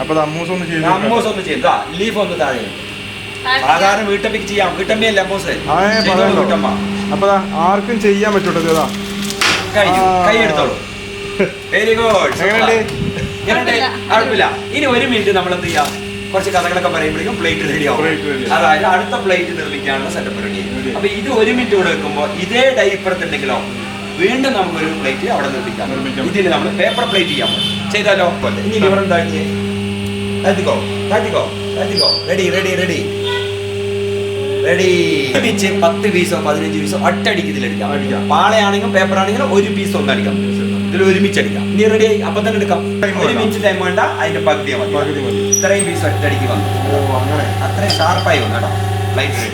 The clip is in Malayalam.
അപ്പൊ അമ്മൂസ് ഒന്ന് ചെയ്താ ലീഫ് ഒന്ന് താഴെ സാധാരണ വീട്ടമ്മയ്ക്ക് ചെയ്യാം. വീട്ടമ്മയല്ല അമ്മൂസ് വീട്ടമ്മ. അപ്പൊ ആർക്കും ചെയ്യാൻ പറ്റൂട്ടോ. കഴിഞ്ഞു, കൈ എടുത്തോളൂ. Very good. കുഴപ്പമില്ല. ഇനി 1 മിനിറ്റ് നമ്മൾ എന്ത് ചെയ്യാം, കുറച്ച് കഥകളൊക്കെ പറയുമ്പോഴേക്കും പ്ലേറ്റ് റെഡി ആവും. അതായത് അടുത്ത പ്ലേറ്റ് നിർമ്മിക്കാനുള്ള സെറ്റപ്പ് റെഡി. അപ്പൊ ഇത് 1 മിനിറ്റ് കൂടെ വെക്കുമ്പോൾ ഇതേ ഡൈപ്പുറത്തുണ്ടെങ്കിലോ വീണ്ടും നമുക്കൊരു പ്ലേറ്റ് അവിടെ നിർമ്മിക്കാം. ഇതിൽ നമ്മൾ പേപ്പർ പ്ലേറ്റ് ചെയ്യാം. ചെയ്താലോ? ഇനി ലിവർ എന്താക്കിയേ, റെഡി റെഡി റെഡി റെഡി. 10 പീസോ 15 പീസോ ഒറ്റയടിക്ക് ഇതിലെടുക്കാം. പാളയാണെങ്കിലും പേപ്പർ ആണെങ്കിലും 1 പീസ് ഒന്ന് അടിക്കാം. ഇതിൽ ഒരുമിച്ചടിക്കാം. ഇനി റെഡി ആയി. അപ്പൊ തന്നെ എടുക്കാം. 1 മിനിറ്റ് ടൈം വേണ്ട, അതിന്റെ പകുതി മതി. ഇത്രയും പീസ് ഒറ്റയടിക്ക് വന്നു. അത്രയും ഷാർപ്പായി വന്നു കേട്ടോ. ലൈറ്റ്